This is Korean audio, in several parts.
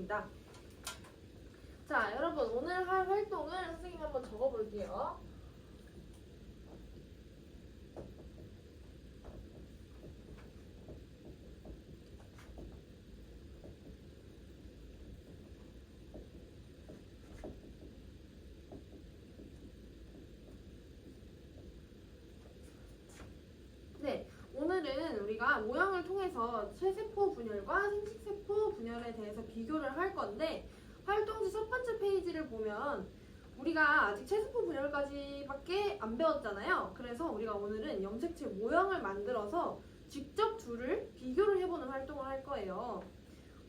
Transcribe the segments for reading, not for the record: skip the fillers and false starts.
되겠습니다. 자, 여러분 오늘 할 활동을 선생님이 한번 적어볼게요. 네, 오늘은 우리가 모형을 통해서 체세포 분열과 생식세포 분열에 대해서 비교를 할 건데, 활동지 첫 번째 페이지를 보면 우리가 아직 체세포 분열까지밖에 안 배웠잖아요. 그래서 우리가 오늘은 염색체 모형을 만들어서 직접 둘을 비교를 해보는 활동을 할 거예요.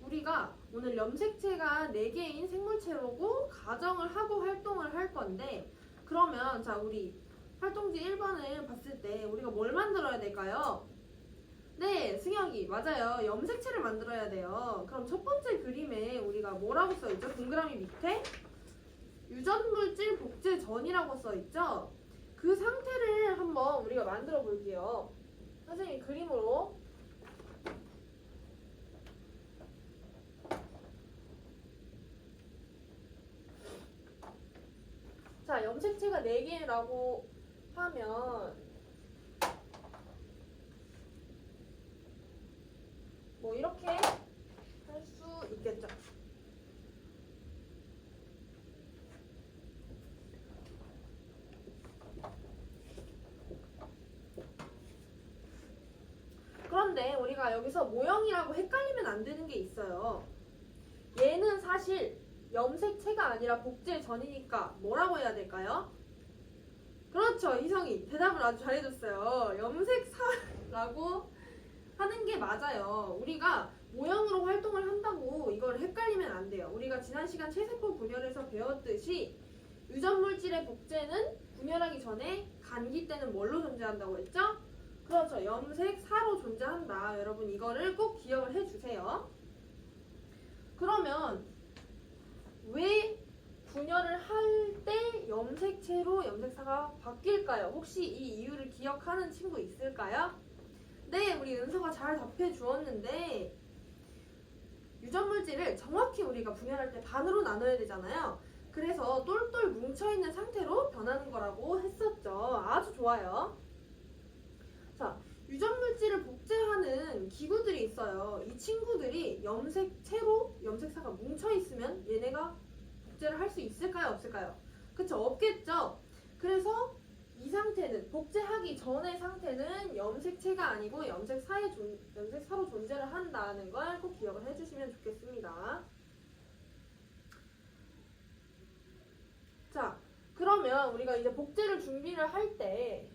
우리가 오늘 염색체가 4개인 생물체로고 가정을 하고 활동을 할 건데, 그러면 자, 우리 활동지 1번을 봤을 때 우리가 뭘 만들어야 될까요? 네, 승혁이 맞아요. 염색체를 만들어야 돼요. 그럼 첫 번째 그림에 우리가 뭐라고 써있죠? 동그라미 밑에 유전물질 복제 전이라고 써있죠? 그 상태를 한번 우리가 만들어 볼게요. 선생님 그림으로. 자, 염색체가 4개라고 하면 뭐 이렇게 할 수 있겠죠. 그런데 우리가 여기서 모형이라고 헷갈리면 안 되는 게 있어요. 얘는 사실 염색체가 아니라 복제 전이니까 뭐라고 해야 될까요? 그렇죠, 희성이 대답을 아주 잘해줬어요. 염색사라고 하는 게 맞아요. 우리가 모형으로 활동을 한다고 이걸 헷갈리면 안 돼요. 우리가 지난 시간 체세포 분열에서 배웠듯이 유전물질의 복제는 분열하기 전에 간기 때는 뭘로 존재한다고 했죠? 그렇죠, 염색사로 존재한다. 여러분 이거를 꼭 기억을 해주세요. 그러면 왜 분열을 할 때 염색체로 염색사가 바뀔까요? 혹시 이 이유를 기억하는 친구 있을까요? 네, 우리 은서가 잘 답해 주었는데, 유전물질을 정확히 우리가 분열할 때 반으로 나눠야 되잖아요. 그래서 똘똘 뭉쳐있는 상태로 변하는 거라고 했었죠. 아주 좋아요. 자, 유전물질을 복제하는 기구들이 있어요. 이 친구들이 염색체로 염색사가 뭉쳐있으면 얘네가 복제를 할 수 있을까요? 없을까요? 그쵸, 없겠죠? 그래서 이 상태는, 복제하기 전의 상태는 염색체가 아니고 염색사로 존재를 한다는 걸 꼭 기억을 해주시면 좋겠습니다. 자, 그러면 우리가 이제 복제를 준비를 할 때,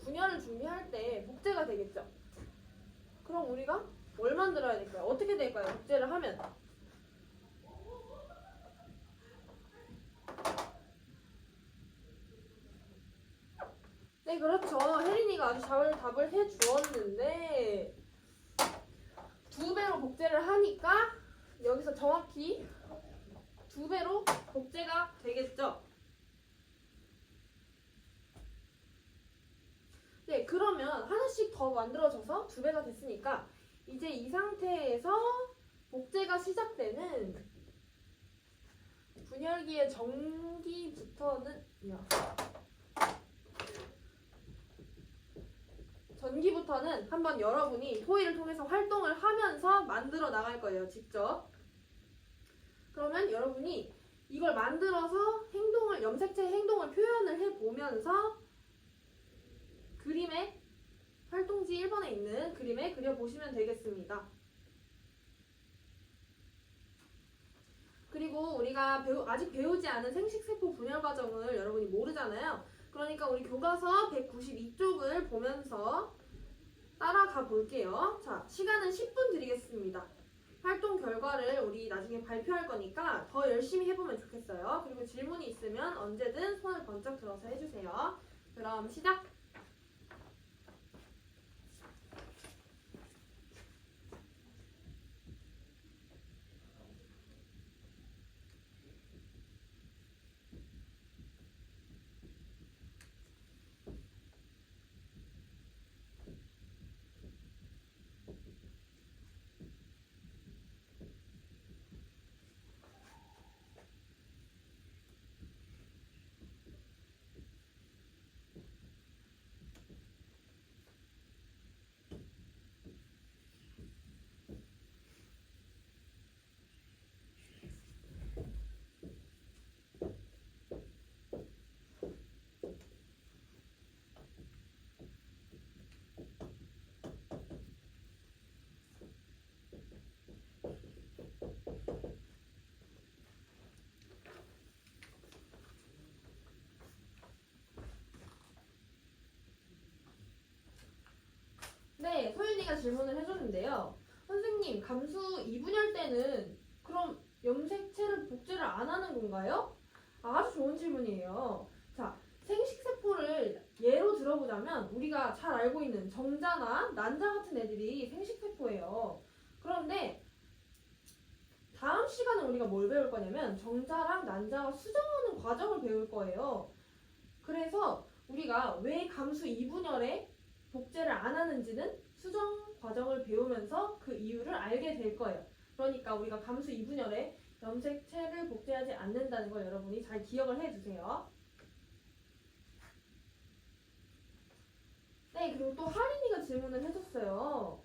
분열을 준비할 때 복제가 되겠죠? 그럼 우리가 뭘 만들어야 될까요? 어떻게 될까요? 복제를 하면? 네, 그렇죠. 혜린이가 아주 잘 답을 해주었는데, 2배로 복제를 하니까 여기서 정확히 2배로 복제가 되겠죠. 네, 그러면 하나씩 더 만들어져서 2배가 됐으니까 이제 이 상태에서 복제가 시작되는 분열기의 전기부터는 한번 여러분이 토의를 통해서 활동을 하면서 만들어 나갈 거예요, 직접. 그러면 여러분이 이걸 만들어서 염색체의 행동을 표현을 해보면서 그림에, 활동지 1번에 있는 그림에 그려보시면 되겠습니다. 그리고 우리가 아직 배우지 않은 생식세포 분열 과정을 여러분이 모르잖아요. 그러니까 우리 교과서 192쪽을 보면서 따라가 볼게요. 자, 시간은 10분 드리겠습니다. 활동 결과를 우리 나중에 발표할 거니까 더 열심히 해보면 좋겠어요. 그리고 질문이 있으면 언제든 손을 번쩍 들어서 해주세요. 그럼 시작! 네, 소윤이가 질문을 해줬는데요. 선생님, 감수 2분열 때는 그럼 염색체를 복제를 안 하는 건가요? 아주 좋은 질문이에요. 자, 생식세포를 예로 들어보자면 우리가 잘 알고 있는 정자나 난자 같은 애들이 생식세포예요. 그런데 다음 시간에 우리가 뭘 배울 거냐면 정자랑 난자가 수정하는 과정을 배울 거예요. 그래서 우리가 왜 감수 2분열에 복제를 안 하는지는 수정 과정을 배우면서 그 이유를 알게 될 거예요. 그러니까 우리가 감수 2분열에 염색체를 복제하지 않는다는 걸 여러분이 잘 기억을 해주세요. 네, 그리고 또 하린이가 질문을 해줬어요.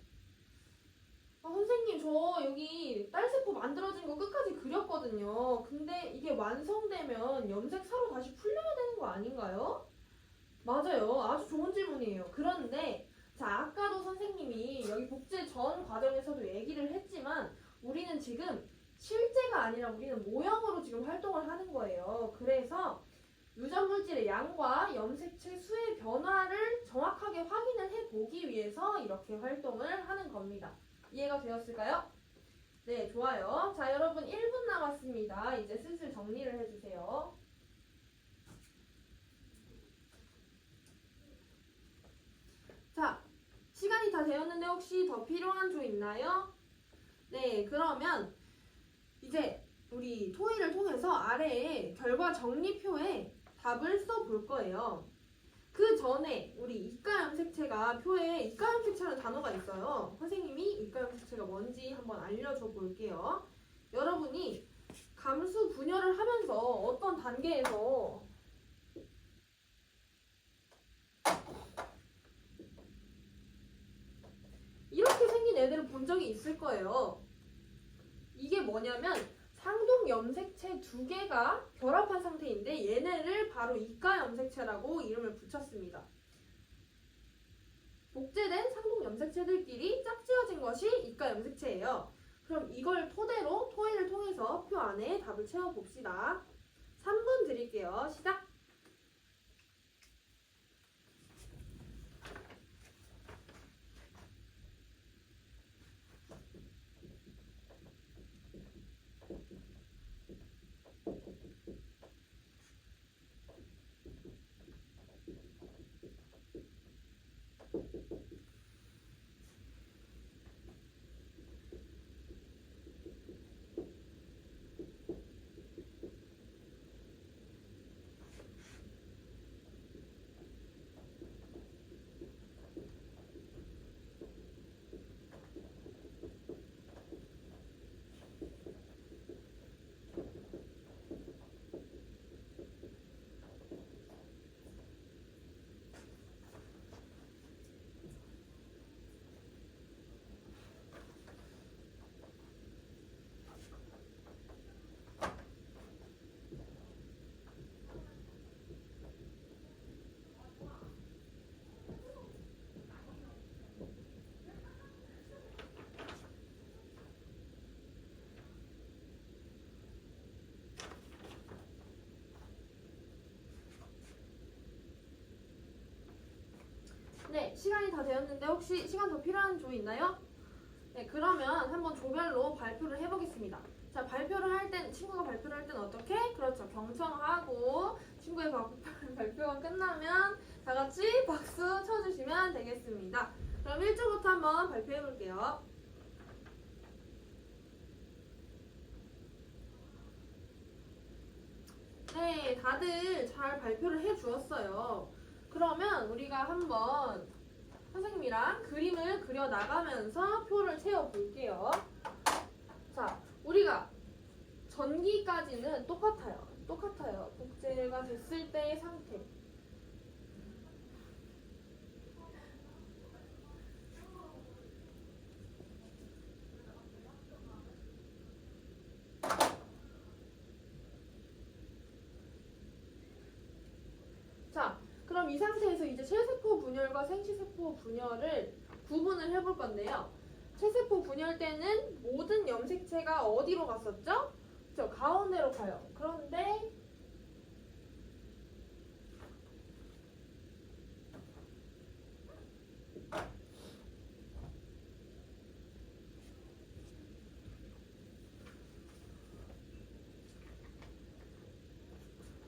선생님, 저 여기 딸세포 만들어진 거 끝까지 그렸거든요. 근데 이게 완성되면 염색사로 다시 풀려야 되는 거 아닌가요? 맞아요. 아주 좋은 질문이에요. 그런데 자, 아까도 선생님이 여기 복제 전 과정에서도 얘기를 했지만 우리는 지금 실제가 아니라 우리는 모형으로 지금 활동을 하는 거예요. 그래서 유전물질의 양과 염색체 수의 변화를 정확하게 확인을 해보기 위해서 이렇게 활동을 하는 겁니다. 이해가 되었을까요? 네, 좋아요. 자, 여러분 1분 남았습니다. 이제 슬슬 정리를 해주세요. 자, 시간이 다 되었는데 혹시 더 필요한 조 있나요? 네, 그러면 이제 우리 토의를 통해서 아래에 결과 정리표에 답을 써볼 거예요. 그 전에 우리 이가염색체가 표에 이가염색체라는 단어가 있어요. 선생님이 이가염색체가 뭔지 한번 알려줘 볼게요. 여러분이 감수 분열을 하면서 어떤 단계에서 이렇게 생긴 애들을 본 적이 있을 거예요. 이게 뭐냐면 상동 염색체 두 개가 결합한 상태인데 얘네를 바로 이가 염색체라고 이름을 붙였습니다. 복제된 상동 염색체들끼리 짝지어진 것이 이가 염색체예요. 그럼 이걸 토대로 토의를 통해서 표 안에 답을 채워봅시다. 3분 드릴게요. 시작! 네, 시간이 다 되었는데 혹시 시간 더 필요한 조 있나요? 네, 그러면 한번 조별로 발표를 해보겠습니다. 자, 발표를 할 땐, 친구가 발표를 할 땐 어떻게? 그렇죠. 경청하고 친구의 발표가 끝나면 다 같이 박수 쳐주시면 되겠습니다. 그럼 1조부터 한번 발표해볼게요. 네, 다들 잘 발표를 해주었어요. 그러면 우리가 한번 선생님이랑 그림을 그려 나가면서 표를 채워 볼게요. 자, 우리가 전기까지는 똑같아요. 복제가 됐을 때의 상태. 자, 그럼 이 상태에서 이제 체세포 분열과 생시세포 분열을 구분을 해볼 건데요. 체세포 분열 때는 모든 염색체가 어디로 갔었죠? 저 가운데로 가요. 그런데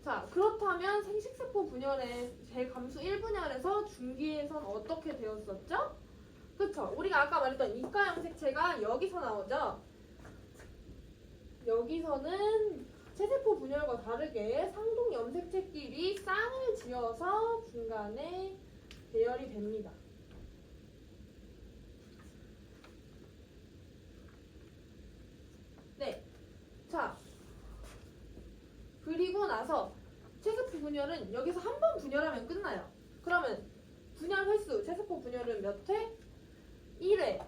자, 그렇다면 생식세포 분열의 제감수 1분열에서 중기에선 어떻게 되었었죠? 그쵸? 우리가 아까 말했던 이가형 색채가 여기서 나오죠? 여기서는 체세포 분열과 다르게 상동 염색체끼리 쌍을 지어서 중간에 배열이 됩니다. 네. 자, 그리고 나서 체세포 분열은 여기서 한 번 분열하면 끝나요. 그러면 분열 횟수, 체세포 분열은 몇 회? 1회.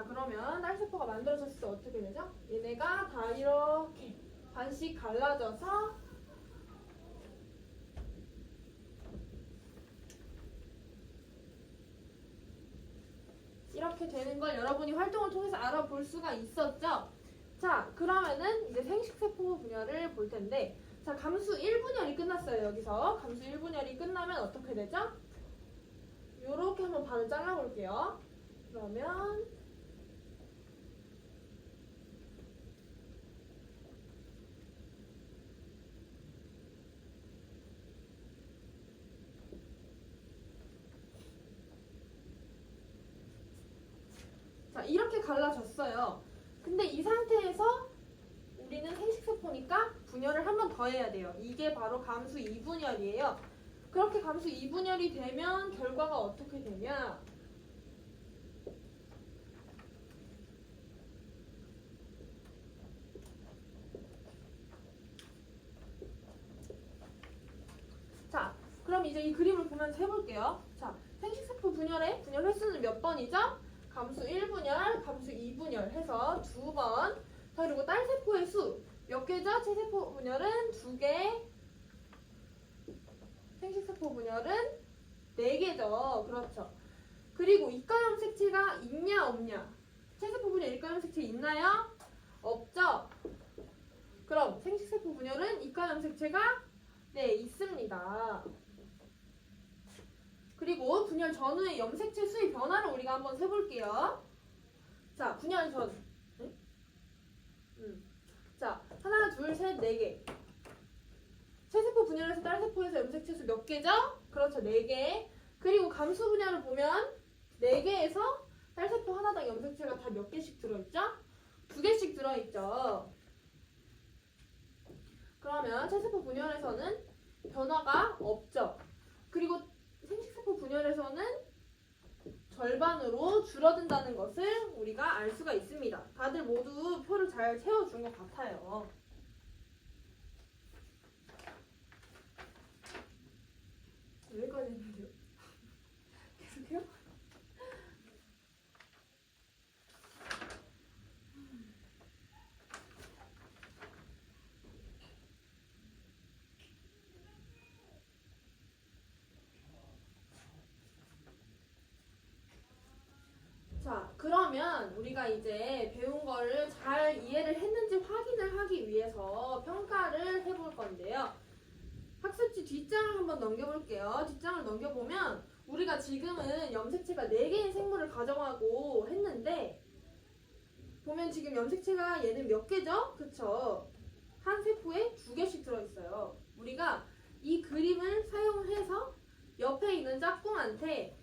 그러면 딸세포가 만들어졌을 때 어떻게 되죠? 얘네가 다 이렇게 반씩 갈라져서 이렇게 되는 걸 여러분이 활동을 통해서 알아볼 수가 있었죠? 자, 그러면은 이제 생식세포 분열을 볼 텐데, 자, 감수 1분열이 끝났어요. 여기서 감수 1분열이 끝나면 어떻게 되죠? 요렇게 한번 반을 잘라볼게요. 그러면 자, 이렇게 갈라졌어요. 근데 이 상태에서 우리는 생식세포니까 분열을 한 번 더 해야 돼요. 이게 바로 감수 2분열이에요. 그렇게 감수 2분열이 되면 결과가 어떻게 되냐? 자, 그럼 이제 이 그림을 보면서 해볼게요. 자, 생식세포 분열의 분열 횟수는 몇 번이죠? 감수 1분열, 감수 2분열 해서 2번. 자, 그리고 딸세포의 수 몇 개죠? 체세포 분열은 2개, 생식세포 분열은 4개죠. 그렇죠. 그리고 이가염 색채가 있냐 없냐? 체세포 분열 이가염 색채 있나요? 없죠. 그럼 생식세포 분열은 이가염 색채가 네, 있습니다. 그리고 분열 전후의 염색체 수의 변화를 우리가 한번 세볼게요. 자, 분열 전. 자, 하나, 둘, 셋, 4개. 체세포 분열에서 딸세포에서 염색체 수 몇 개죠? 그렇죠, 4개. 그리고 감수 분열을 보면 4개에서 딸세포 하나당 염색체가 다 몇 개씩 들어있죠? 2개씩 들어있죠. 그러면 체세포 분열에서는 변화가 없죠. 그리고 생식세포 분열에서는 절반으로 줄어든다는 것을 우리가 알 수가 있습니다. 다들 모두 표를 잘 세워준 것 같아요. 여기까지 했는데요? 계속해요? 자, 그러면 우리가 이제 배운 거를 잘 이해를 했는지 확인을 하기 위해서 평가를 해볼 건데요. 학습지 뒷장을 한번 넘겨볼게요. 뒷장을 넘겨보면 우리가 지금은 염색체가 4개의 생물을 가정하고 했는데 보면 지금 염색체가 얘는 몇 개죠? 그쵸? 한 세포에 2개씩 들어있어요. 우리가 이 그림을 사용해서 옆에 있는 짝꿍한테